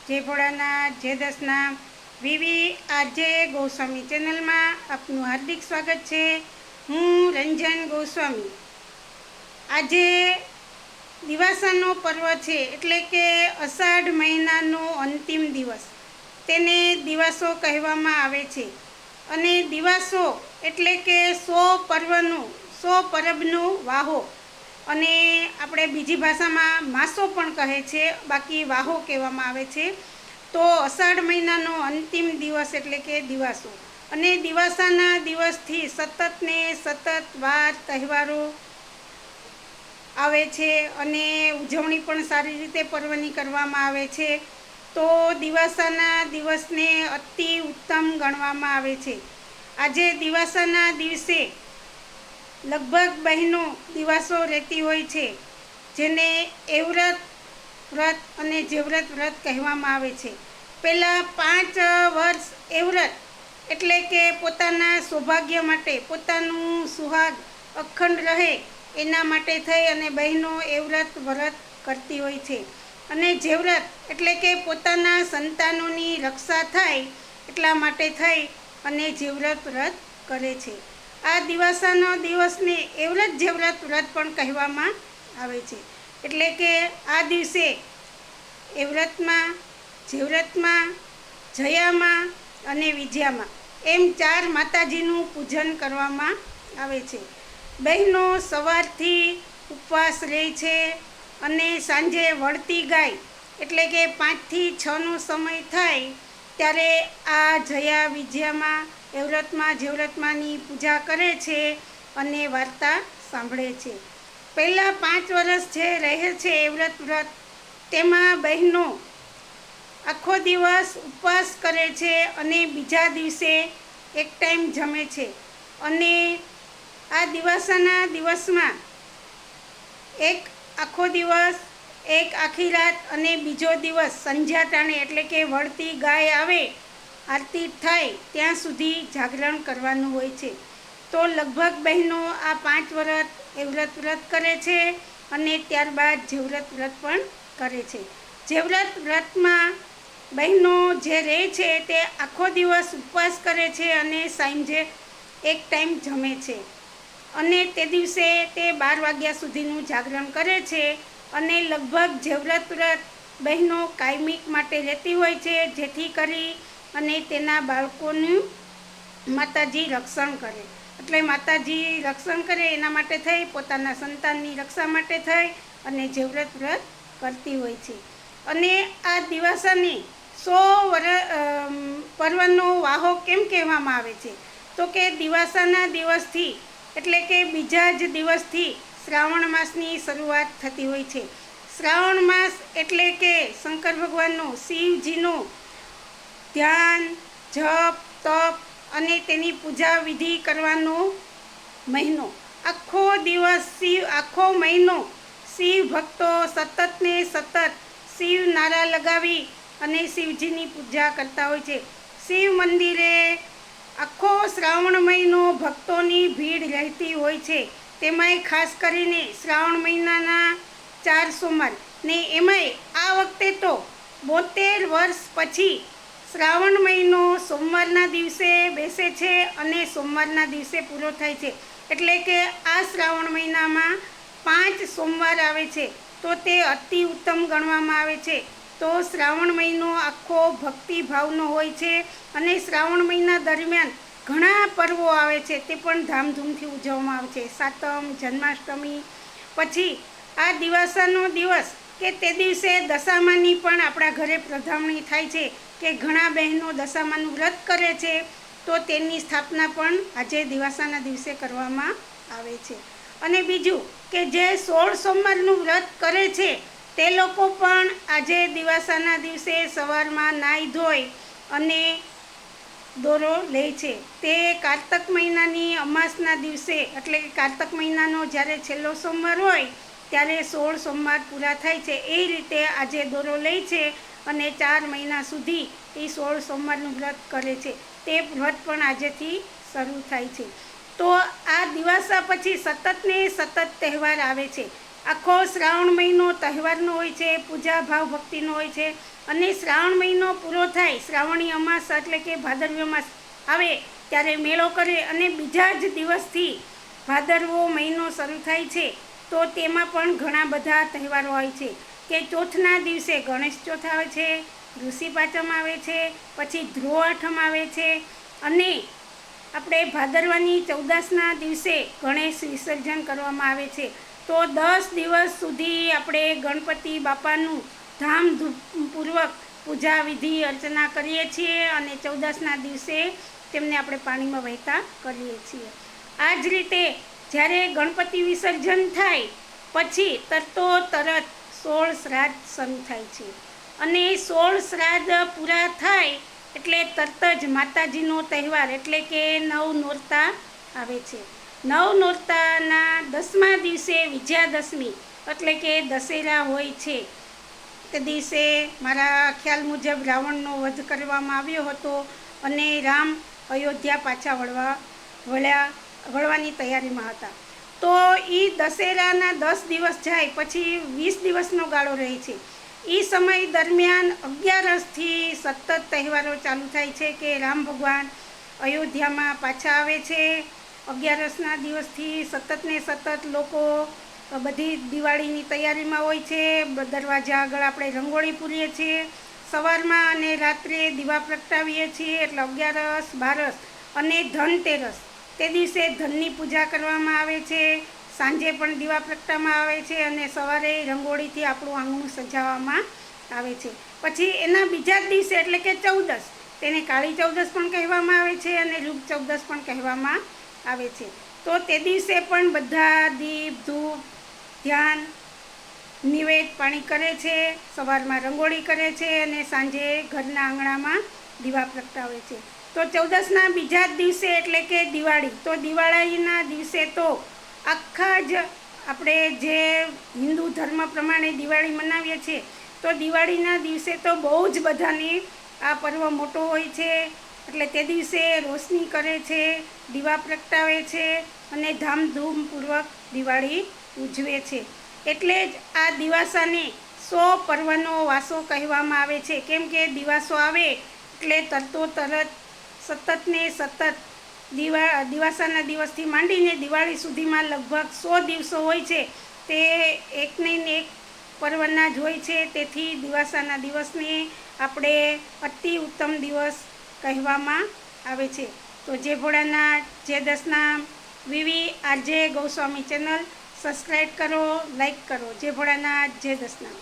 જય ભોળાનાથ, જય દસનામ વિવી આજે ગોસ્વામી ચેનલમાં આપનું હાર્દિક સ્વાગત છે। હું રંજન ગોસ્વામી। આજે દિવાસાનો પર્વ છે, એટલે કે અષાઢ મહિનાનો અંતિમ દિવસ, તેને દિવાસો કહેવામાં આવે છે। અને દિવાસો એટલે કે 100 પરબનો વાહો, અને આપણે બીજી ભાષામાં માસો પણ કહે છે, બાકી વાહો કહેવામાં આવે છે। તો અષાઢ મહિનાનો અંતિમ દિવસ એટલે કે દિવાસો, અને દિવાસાના દિવસથી સતત ને સતત વાર તહેવારો આવે છે, અને ઉજવણી પણ સારી રીતે પર્વની કરવામાં આવે છે। તો દિવાસાના દિવસને અતિ ઉત્તમ ગણવામાં આવે છે। આજે દિવાસાના દિવસે લગભગ બહેનો દિવાસો રહેતી હોય છે, જેને એવ્રત વ્રત અને જેવ્રત વ્રત કહેવામાં આવે છે। પહેલાં 5 વર્ષ એવ્રત એટલે કે પોતાના સૌભાગ્ય માટે, પોતાનું સુહાગ અખંડ રહે એના માટે થઈ અને બહેનો એવ્રત વ્રત કરતી હોય છે। અને જેવ્રત એટલે કે પોતાના સંતાનોની રક્ષા થાય એટલા માટે થઈ અને જેવ્રત વ્રત કરે છે। આ દિવાસાનો દિવસને એવ્રત જેવ્રત વ્રત પણ કહેવામાં આવે છે। એટલે કે આ દિવસે એવ્રતમાં, જેવ્રતમાં, જયામાં અને વિજયામાં એમ 4 માતાજીનું પૂજન કરવામાં આવે છે। બહેનો સવારથી ઉપવાસ રહે છે, અને સાંજે વળતી ગાય એટલે કે 5 થી 6નો સમય થાય ત્યારે આ જયા વિજયામાં, એવ્રતમાં, જેવ્રતમાંની પૂજા કરે છે અને વાર્તા સાંભળે છે। પહેલાં 5 વર્ષ જે રહે છે એવ્રત વ્રત, તેમાં બહેનો આખો દિવસ ઉપવાસ કરે છે અને બીજા દિવસે એક ટાઈમ જમે છે। અને આ દિવાસાના દિવસમાં એક આખો દિવસ, એક આખી રાત અને બીજો દિવસ સંધ્યા ટાણે એટલે કે વળતી ગાય આવે, આરતી થાય ત્યાં સુધી જાગરણ કરવાનું હોય છે। તો લગભગ બહેનો આ 5 વ્રત એવ્રત વ્રત કરે છે, અને ત્યારબાદ જેવ્રત વ્રત પણ કરે છે। જેવ્રત વ્રતમાં બહેનો જે રહે છે તે આખો દિવસ ઉપવાસ કરે છે અને સાંજે એક ટાઈમ જમે છે, અને તે દિવસે તે 12 વાગ્યા સુધીનું જાગરણ કરે છે। અને લગભગ જેવ્રત વ્રત બહેનો કાયમિક માટે રહેતી હોય છે, જેથી કરી અને તેના બાળકોનું માતાજી રક્ષણ કરે, એટલે માતાજી રક્ષણ કરે એના માટે થઈ, પોતાના સંતાનની રક્ષા માટે થઈ અને જેવ્રત વ્રત કરતી હોય છે। અને આ દિવાસાને 100 પર્વનો વાહો કેમ કહેવામાં આવે છે, તો કે દિવાસાના દિવસથી એટલે કે બીજા જ દિવસથી શ્રાવણ માસની શરૂઆત થતી હોય છે। શ્રાવણ માસ એટલે કે શંકર ભગવાનનો, શિવજીનો ધ્યાન, જપ, તપ અને તેની પૂજા વિધિ કરવાનો મહિનો। આખો દિવસ આખો મહિનો શિવ ભક્તો સતત ને સતત શિવ નારા લગાવી અને શિવજીની પૂજા કરતા હોય છે। શિવ મંદિરે આખો શ્રાવણ મહિનો ભક્તોની ભીડ રહેતી હોય છે। તેમાંય ખાસ કરીને શ્રાવણ મહિનાના 4 સોમવાર ને, એમાંય આ વખતે તો 72 વર્ષ પછી શ્રાવણ મહિનો સોમવારના દિવસે બેસે છે અને સોમવારના દિવસે પૂરો થાય છે। એટલે કે આ શ્રાવણ મહિનામાં 5 સોમવાર આવે છે, તો તે અતિ ઉત્તમ ગણવામાં આવે છે। તો શ્રાવણ મહિનો આખો ભક્તિભાવનો હોય છે, અને શ્રાવણ મહિના દરમિયાન ઘણા પર્વો આવે છે, તે પણ ધામધૂમથી ઉજવવામાં આવે છે। સાતમ, જન્માષ્ટમી, પછી આ દિવાસાનો દિવસ કે તે દિવસે દશામાની પણ આપણા ઘરે પધરામણી થાય છે, કે ઘણા બહેનો દશામાનું વ્રત કરે છે, તો તેની સ્થાપના પણ આજે દિવાસાના દિવસે કરવામાં આવે છે। અને બીજું કે જે 16 સોમવારનું વ્રત કરે છે તે લોકો પણ આજે દિવાસાના દિવસે સવારમાં નાહી ધોઈ અને દોરો લે છે। તે કારતક મહિનાની અમાસના દિવસે એટલે કે કારતક મહિનાનો જ્યારે છેલ્લો સોમવાર હોય ત્યારે 16 સોમવાર પૂરા થાય છે, એ રીતે આજે દોરો લે છે અને 4 મહિના સુધી એ 16 સોમવારનું વ્રત કરે છે। તે વ્રત પણ આજેથી શરૂ થાય છે। તો આ દિવાસા પછી સતત ને સતત તહેવાર આવે છે, આખો શ્રાવણ મહિનો તહેવારનો હોય છે, પૂજા ભાવ ભક્તિનો હોય છે. અને શ્રાવણ મહિનો પૂરો થાય, શ્રાવણી અમાસ એટલે કે ભાદરવી અમાસ આવે ત્યારે મેળો કરે અને બીજા જ દિવસથી ભાદરવો મહિનો શરૂ થાય છે. તો તેમાં પણ ઘણા બધા તહેવારો હોય છે કે ચોથના દિવસે ગણેશ ચોથ આવે છે, ઋષિ પાંચમ આવે છે, પછી ધ્રુવ આઠમ આવે છે અને આપણે ભાદરવાની ચૌદસના દિવસે ગણેશ વિસર્જન કરવામાં આવે છે. તો 10 દિવસ સુધી આપણે ગણપતિ બાપાનું ધામધૂમપૂર્વક પૂજા વિધિ અર્ચના કરીએ છીએ અને ચૌદસના દિવસે તેમને આપણે પાણીમાં વહેતા કરીએ છીએ. આ જ રીતે જ્યારે ગણપતિ વિસર્જન થાય પછી તરત 16 શ્રાદ્ધ શરૂ થાય છે અને 16 શ્રાદ્ધ પૂરા થાય એટલે તરત જ માતાજીનો તહેવાર એટલે કે નવ નોરતા આવે છે. નવ નોરતાના 10મા દિવસે વિજયાદશમી એટલે કે દશેરા હોય છે. તે દિવસે મારા ખ્યાલ મુજબ રાવણનો વધ કરવામાં આવ્યો હતો અને રામ અયોધ્યા પાછા વળવાની તૈયારીમાં હતા. તો એ દશેરાના 10 દિવસ જાય પછી 20 દિવસનો ગાળો રહે છે. એ સમય દરમિયાન 11થી સતત તહેવારો ચાલુ થાય છે કે રામ ભગવાન અયોધ્યામાં પાછા આવે છે. 11ના દિવસથી સતત ને સતત લોકો બધી દિવાળીની તૈયારીમાં હોય છે. દરવાજા આગળ આપણે રંગોળી પૂરીએ છીએ સવારમાં અને રાત્રે દીવા પ્રગટાવીએ છીએ. એટલે 11, 12 અને ધનતેરસ તે દિવસે ધનની પૂજા કરવામાં આવે છે. સાંજે પણ દીવા પ્રગટાવવામાં આવે છે અને સવારે રંગોળીથી આપણું આંગણું સજાવવામાં આવે છે. પછી એના બીજા જ દિવસે એટલે કે ચૌદસ, તેને કાળી ચૌદસ પણ કહેવામાં આવે છે અને રૂપ ચૌદસ પણ કહેવામાં આવે છે. તો તે દિવસે પણ બધા દીપ ધૂપ ધ્યાન નિવેદ પાણી કરે છે, સવારમાં રંગોળી કરે છે અને સાંજે ઘરના આંગણામાં દીવા પ્રગટાવે છે. તો ચૌદસના બીજા જ દિવસે એટલે કે દિવાળી, તો દિવાળીના દિવસે તો આખા જ આપણે જે હિન્દુ ધર્મ પ્રમાણે દિવાળી મનાવીએ છીએ તો દિવાળીના દિવસે તો બહુ જ બધાને આ પર્વ મોટો હોય છે. એટલે તે દિવસે રોશની કરે છે, દીવા પ્રગટાવે છે અને ધામધૂમપૂર્વક દિવાળી ઉજવે છે. એટલે જ આ દિવાસાને 100 પર્વનો વાસો કહેવામાં આવે છે. કેમ કે દિવાસો આવે એટલે તરત સતત ને સતત દિવાસાના દિવસથી માંડીને દિવાળી સુધીમાં લગભગ 100 દિવસો હોય છે. તે એક નહીં ને એક પર્વના જ હોય છે. તેથી દિવાસાના દિવસને આપણે અતિ ઉત્તમ દિવસ કહેવામાં આવે છે. તો જય ભોળાનાથ, જય દશનામ. VVRJ ગોસ્વામી ચેનલ સબસ્ક્રાઈબ કરો, લાઈક કરો. જય ભોળાનાથ, જય દશનામ.